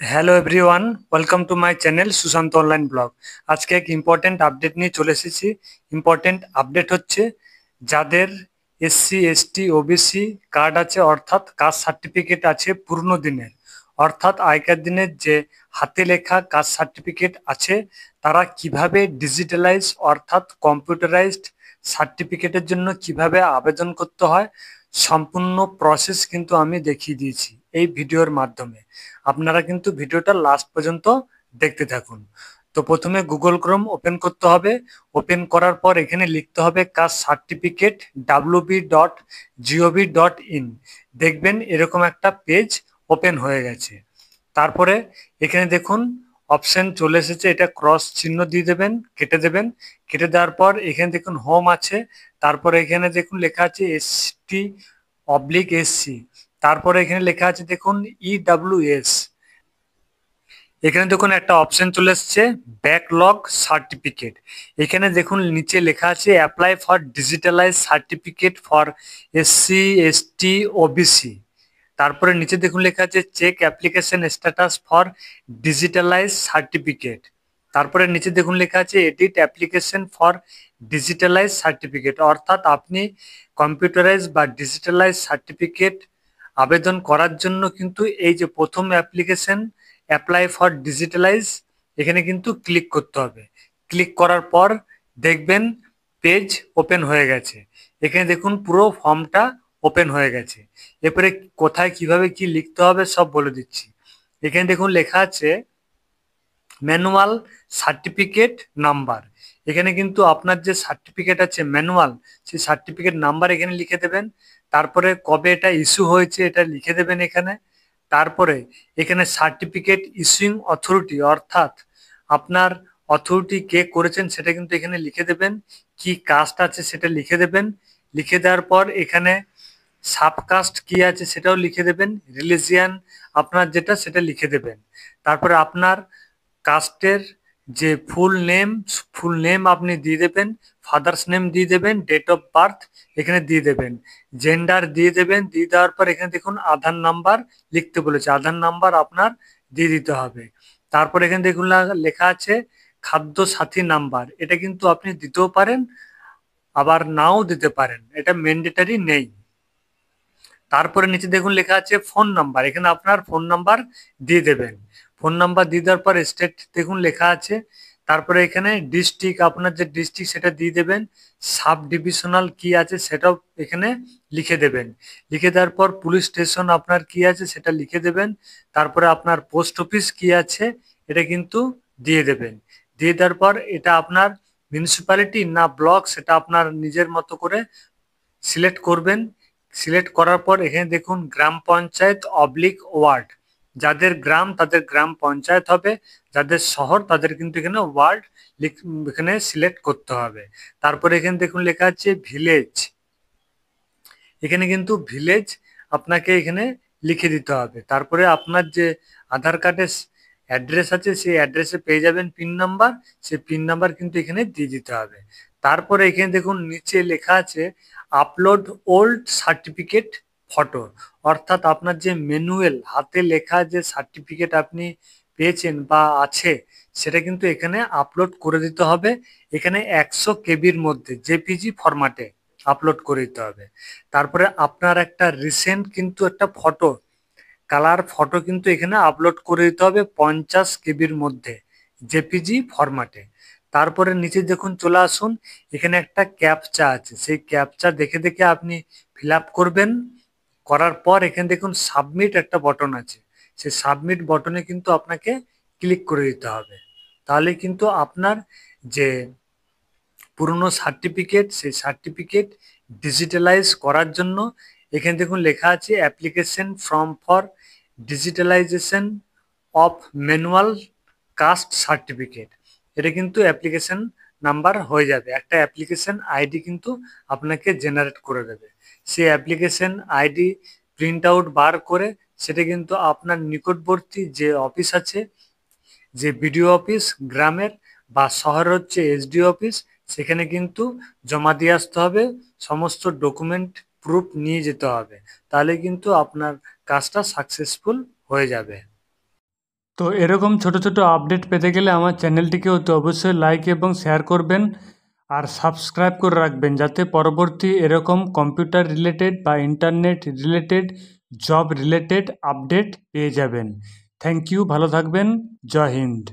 Hello everyone, welcome to my channel Sushant online blog. আজকে এক important update নিয়ে চলে এসেছি। ইম্পর্টেন্ট আপডেট হচ্ছে যাদের এসসি এসটি ওবিসি কার্ড আছে, অর্থাৎ কাস্ট সার্টিফিকেট আছে পুরনো দিনের, অর্থাৎ আগেকার দিনের যে হাতে লেখা কাস্ট সার্টিফিকেট আছে, তারা কিভাবে ডিজিটালাইজ অর্থাৎ কম্পিউটারাইজড সার্টিফিকেটের জন্য কিভাবে আবেদন করতে হয়, সম্পূর্ণ প্রসেস কিন্তু আমি দেখিয়ে দিয়েছি এই ভিডিওর মাধ্যমে। আপনারা কিন্তু ভিডিওটা লাস্ট পর্যন্ত দেখতে থাকুন। তো প্রথমে গুগল ক্রোম ওপেন করতে হবে। ওপেন করার পর এখানে লিখতে হবে কাস্ট সার্টিফিকেট wb.gov.in। দেখবেন এরকম একটা পেজ ওপেন হয়ে গেছে। তারপরে এখানে দেখুন অপশন চলে এসেছে, এটা ক্রস চিহ্ন দিয়ে দেবেন, কেটে দেবেন। কেটে দেওয়ার পর এখানে দেখুন হোম আছে, তারপরে এখানে দেখুন লেখা আছে ST/SC, তারপরে এখানে লেখা আছে দেখুন EWS। এখানে দেখুন একটা অপশন চলে এসছে ব্যাকলগ সার্টিফিকেট। এখানে দেখুন নিচে লেখা আছে apply for digitalize certificate for SC ST OBC. তারপরে নিচে দেখুন লেখা আছে check application status for digitalize certificate. তারপরে নিচে দেখুন লেখা আছে edit application for digitalize certificate, অর্থাৎ আপনি কম্পিউটারাইজ বা ডিজিটালাইজ সার্টিফিকেট আবেদন করার জন্য কিন্তু এই যে প্রথম অ্যাপ্লিকেশন অ্যাপ্লাই ফর ডিজিটালাইজ, এখানে কিন্তু ক্লিক করতে হবে। ক্লিক করার পর দেখবেন পেজ ওপেন হয়ে গেছে। এখানে দেখুন পুরো ফর্মটা ওপেন হয়ে গেছে। এরপরে কোথায় কিভাবে কি লিখতে হবে সব বলে দিচ্ছি। এখানে দেখুন লেখা আছে ম্যানুয়াল সার্টিফিকেট নাম্বার। এখানে কিন্তু আপনার যে সার্টিফিকেট আছে ম্যানুয়াল, সেই সার্টিফিকেট নাম্বার এখানে লিখে দেবেন। তারপরে কবে এটা ইস্যু হয়েছে এটা লিখে দেবেন এখানে। তারপরে এখানে সার্টিফিকেট ইস্যুইং অথরিটি, অর্থাৎ আপনার অথরিটি কে করেছেন সেটা কিন্তু এখানে লিখে দেবেন। কি কাস্ট আছে সেটা লিখে দেবেন। লিখে দেওয়ার পর এখানে সাবকাস্ট কি আছে সেটাও লিখে দেবেন। রিলিজিয়ান আপনার যেটা সেটা লিখে দেবেন। তারপরে আপনার কাস্টের যে ফুল নেম আপনি দিয়ে দেবেন, ফাদার্স নেম দিয়ে দেবেন, ডেট অফ বার্থ এখানে দিয়ে দেবেন, জেন্ডার দিয়ে দেবেন। দিয়ে দেওয়ার পর এখানে দেখুন আধার নাম্বার লিখতে বলেছে, আধার নাম্বার আপনার দিয়ে দিতে হবে। তারপর এখানে দেখুন লেখা আছে খাদ্য সাথী নাম্বার, এটা কিন্তু আপনি দিতেও পারেন আবার নাও দিতে পারেন, এটা ম্যান্ডেটারি নেই। তারপরে নিচে দেখুন লেখা আছে ফোন নাম্বার, এখানে আপনার ফোন নাম্বার দিয়ে দেবেন। ফোন নাম্বার দিয়ে দেওয়ার পর স্টেট দেখুন লেখা আছে। তারপরে এখানে ডিস্ট্রিক্ট, আপনার যে ডিস্ট্রিক্ট সেটা দিয়ে দেবেন। সাব ডিভিশনাল কি আছে সেটাও এখানে লিখে দেবেন। লিখে দেওয়ার পর পুলিশ স্টেশন আপনার কি আছে সেটা লিখে দেবেন। তারপরে আপনার পোস্ট অফিস কি আছে এটা কিন্তু দিয়ে দেবেন। দিয়ে দেওয়ার পর এটা আপনার মিউনিসিপ্যালিটি না ব্লক সেটা আপনার নিজের মতো করে সিলেক্ট করবেন। সিলেক্ট করার পর এখানে দেখুন গ্রাম পঞ্চায়েত অবলিক ওয়ার্ড, যাদের গ্রাম তাদের গ্রাম পঞ্চায়েত হবে, যাদের শহর তাদের কিন্তু এখানে ওয়ার্ড এখানে সিলেক্ট করতে হবে। তারপরে এখানে দেখুন লেখা আছে ভিলেজ, এখানে কিন্তু ভিলেজ আপনাকে এখানে লিখে দিতে হবে। তারপরে আপনার যে আধার কার্ডের অ্যাড্রেস আছে সেই অ্যাড্রেসে পেয়ে যাবেন পিন নাম্বার, সেই পিন নাম্বার কিন্তু এখানে দিয়ে দিতে হবে। তারপরে এখানে দেখুন নিচে লেখা আছে আপলোড ওল্ড সার্টিফিকেট ফটো, অর্থাৎ আপনার যে ম্যানুয়াল হাতে লেখা যে সার্টিফিকেট আপনি পেয়েছেন বা আছে সেটা কিন্তু এখানে আপলোড করে দিতে হবে। এখানে 100 কেবির মধ্যে জেপিজি ফরম্যাটে আপলোড করে দিতে হবে। তারপরে আপনার একটা রিসেন্ট কিন্তু একটা ফটো, কালার ফটো কিন্তু এখানে আপলোড করে দিতে হবে 50 কেবির মধ্যে জেপিজি ফরম্যাটে। তারপরে নিচে দেখুন চলে আসুন, এখানে একটা ক্যাপচা আছে, সেই ক্যাপচা দেখে দেখে আপনি ফিল আপ করবেন। করার পর এখানে দেখুন সাবমিট একটা বটন আছে, সেই সাবমিট বটনে কিন্তু আপনাকে ক্লিক করে দিতে হবে। তাহলে কিন্তু আপনার যে পুরনো সার্টিফিকেট সেই সার্টিফিকেট ডিজিটালাইজ করার জন্য এখানে দেখুন লেখা আছে application form for digitalization of manual caste certificate, এটা কিন্তু অ্যাপ্লিকেশন নাম্বার হয়ে যাবে। একটা অ্যাপ্লিকেশন আইডি কিন্তু আপনাকে জেনারেট করে দেবে। সেই অ্যাপ্লিকেশন আইডি প্রিন্ট আউট বার করে সেটা কিন্তু আপনার নিকটবর্তী যে অফিস আছে, যে বিডিও অফিস গ্রামের বা শহরের হচ্ছে এসডিও অফিস, সেখানে কিন্তু জমা দিয়ে আসতে হবে। সমস্ত ডকুমেন্ট প্রুফ নিয়ে যেতে হবে, তাহলে কিন্তু আপনার কাজটা সাকসেসফুল হয়ে যাবে। তো এরকম ছোট ছোট আপডেট পেতে গেলে আমার চ্যানেলটিকে অতি অবশ্যই লাইক এবং শেয়ার করবেন আর সাবস্ক্রাইব করে রাখবেন, যাতে পরবর্তী এরকম কম্পিউটার রিলেটেড বা internet related job related update পেয়ে যাবেন। থ্যাংক ইউ, ভালো থাকবেন। জয় হিন্দ।